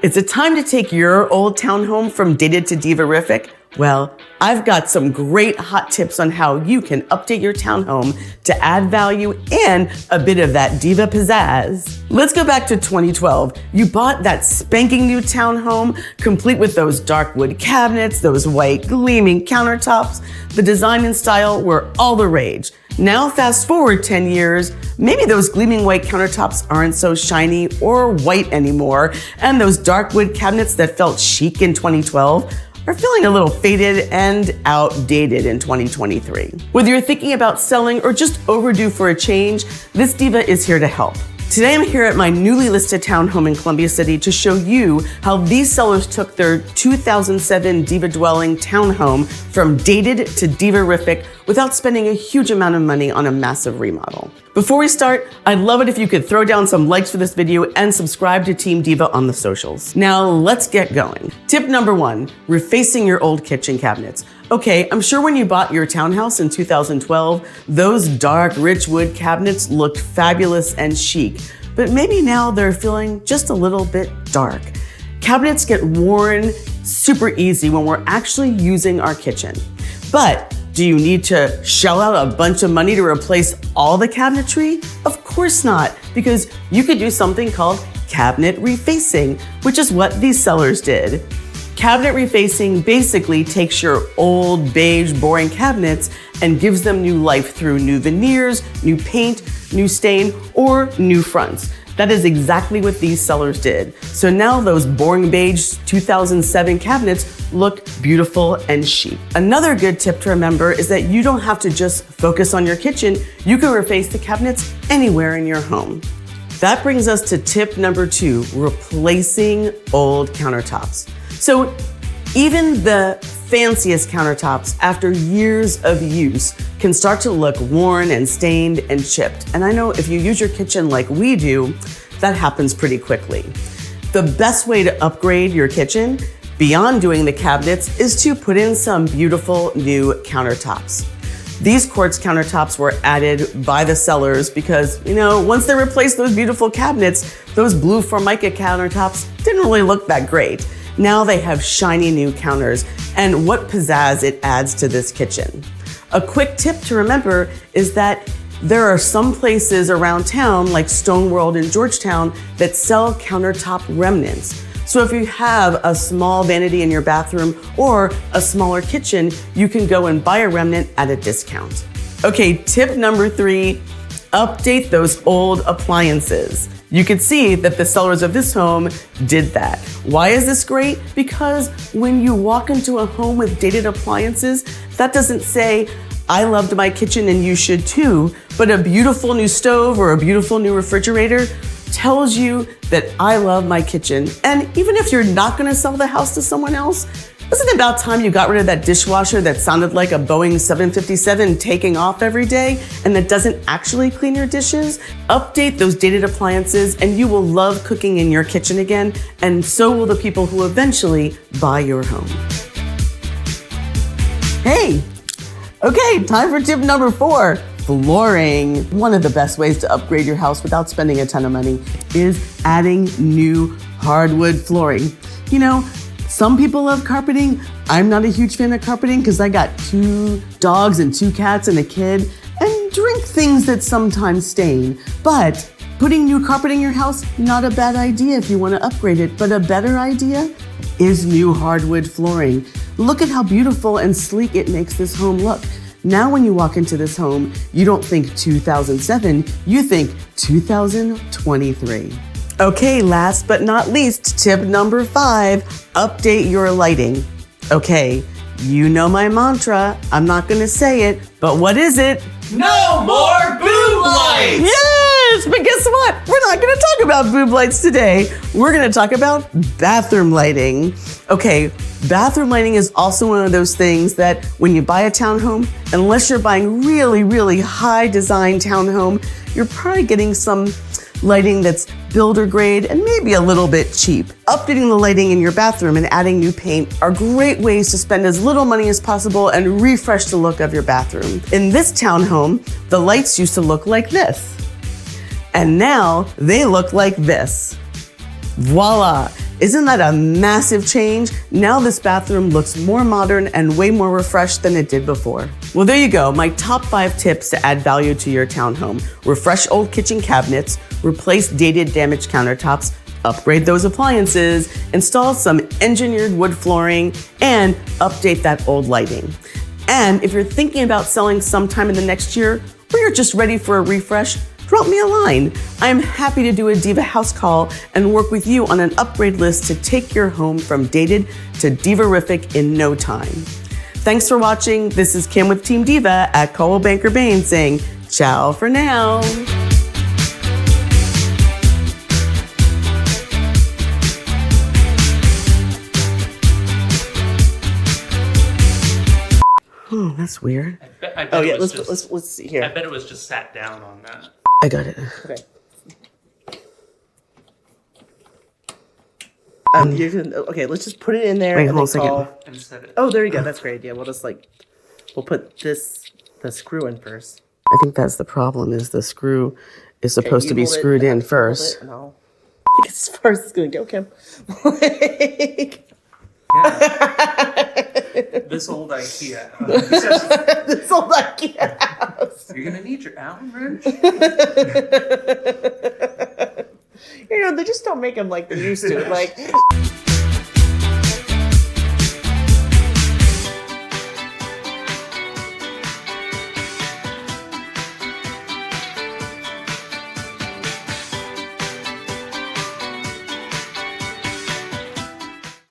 Is it time to take your old townhome from dated to Divariffic? Well, I've got some great hot tips on how you can update your townhome to add value and a bit of that Diva pizzazz. Let's go back to 2012. You bought that spanking new townhome, complete with those dark wood cabinets, those white gleaming countertops. The design and style were all the rage. Now fast forward 10 years, maybe those gleaming white countertops aren't so shiny or white anymore, and those dark wood cabinets that felt chic in 2012 are feeling a little faded and outdated in 2023. Whether you're thinking about selling or just overdue for a change, this Diva is here to help. Today I'm here at my newly listed townhome in Columbia City to show you how these sellers took their 2007 Diva dwelling townhome from dated to Divariffic without spending a huge amount of money on a massive remodel. Before we start, I'd love it if you could throw down some likes for this video and subscribe to Team Diva on the socials. Now let's get going. Tip number 1, refacing your old kitchen cabinets. Okay, I'm sure when you bought your townhouse in 2012, those dark, rich wood cabinets looked fabulous and chic, but maybe now they're feeling just a little bit dark. Cabinets get worn super easy when we're actually using our kitchen. But do you need to shell out a bunch of money to replace all the cabinetry? Of course not, because you could do something called cabinet refacing, which is what these sellers did. Cabinet refacing basically takes your old, beige, boring cabinets and gives them new life through new veneers, new paint, new stain, or new fronts. That is exactly what these sellers did. So now those boring beige 2007 cabinets look beautiful and chic. Another good tip to remember is that you don't have to just focus on your kitchen. You can reface the cabinets anywhere in your home. That brings us to tip number 2, replacing old countertops. So even the fanciest countertops, after years of use, can start to look worn and stained and chipped. And I know if you use your kitchen like we do, that happens pretty quickly. The best way to upgrade your kitchen, beyond doing the cabinets, is to put in some beautiful new countertops. These quartz countertops were added by the sellers because, once they replaced those beautiful cabinets, those blue Formica countertops didn't really look that great. Now they have shiny new counters, and what pizzazz it adds to this kitchen. A quick tip to remember is that there are some places around town, like Stone World in Georgetown, that sell countertop remnants. So if you have a small vanity in your bathroom or a smaller kitchen, you can go and buy a remnant at a discount. Okay, tip number 3, update those old appliances. You can see that the sellers of this home did that. Why is this great? Because when you walk into a home with dated appliances, that doesn't say, I loved my kitchen and you should too, but a beautiful new stove or a beautiful new refrigerator tells you that I love my kitchen. And even if you're not gonna sell the house to someone else, isn't it about time you got rid of that dishwasher that sounded like a Boeing 757 taking off every day and that doesn't actually clean your dishes? Update those dated appliances and you will love cooking in your kitchen again, and so will the people who eventually buy your home. Hey, okay, time for tip number 4. Flooring. One of the best ways to upgrade your house without spending a ton of money is adding new hardwood flooring. Some people love carpeting. I'm not a huge fan of carpeting because I got 2 dogs and 2 cats and a kid and drink things that sometimes stain. But putting new carpeting in your house, not a bad idea if you want to upgrade it, but a better idea is new hardwood flooring. Look at how beautiful and sleek it makes this home look. Now when you walk into this home, you don't think 2007, you think 2023. Okay, last but not least, tip number 5, update your lighting. Okay, you know my mantra, I'm not gonna say it, but what is it? No more boob lights! Yes, but guess what? We're not gonna talk about boob lights today. We're gonna talk about bathroom lighting. Okay, bathroom lighting is also one of those things that when you buy a townhome, unless you're buying really, really high design townhome, you're probably getting some lighting that's builder grade and maybe a little bit cheap. Updating the lighting in your bathroom and adding new paint are great ways to spend as little money as possible and refresh the look of your bathroom. In this townhome, the lights used to look like this. And now they look like this. Voila! Isn't that a massive change? Now this bathroom looks more modern and way more refreshed than it did before. Well, there you go, my top 5 tips to add value to your townhome. Refresh old kitchen cabinets, replace dated damaged countertops, upgrade those appliances, install some engineered wood flooring, and update that old lighting. And if you're thinking about selling sometime in the next year, or you're just ready for a refresh, drop me a line. I'm happy to do a Diva house call and work with you on an upgrade list to take your home from dated to Divariffic in no time. Thanks for watching. This is Kim with Team Diva at Coldwell Banker Bain saying ciao for now. Oh, that's weird. I bet Oh it yeah, was let's see here. I bet it was just sat down on that. I got it. Okay. Okay, let's just put it in there. Wait, and hold then a second. call- And set it. Oh, there you go. That's great. Yeah, we'll just we'll put the screw in first. I think that's the problem, is the screw is supposed You to be hold it, screwed and in I'll hold first. it, and I'll think it's as far as it's gonna go, Kim. This old IKEA. This old IKEA house. You're gonna need your Allen wrench. They just don't make them like they used to.